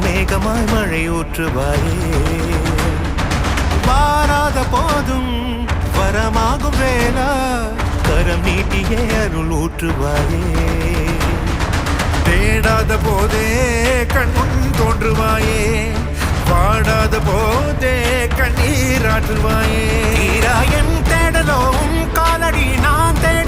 மேகமாய் மழை ஊற்றுவாயே வாராத போதும் வரமாகும் வேளா கரம் நீட்டியே அருள் ஊற்றுவாயே தேடாத போதே கண்முன் தோன்றுவாயே வாடாத போதே கண்ணீராற்றுவாயே என் தேடலோவும் காலடி நான் தேட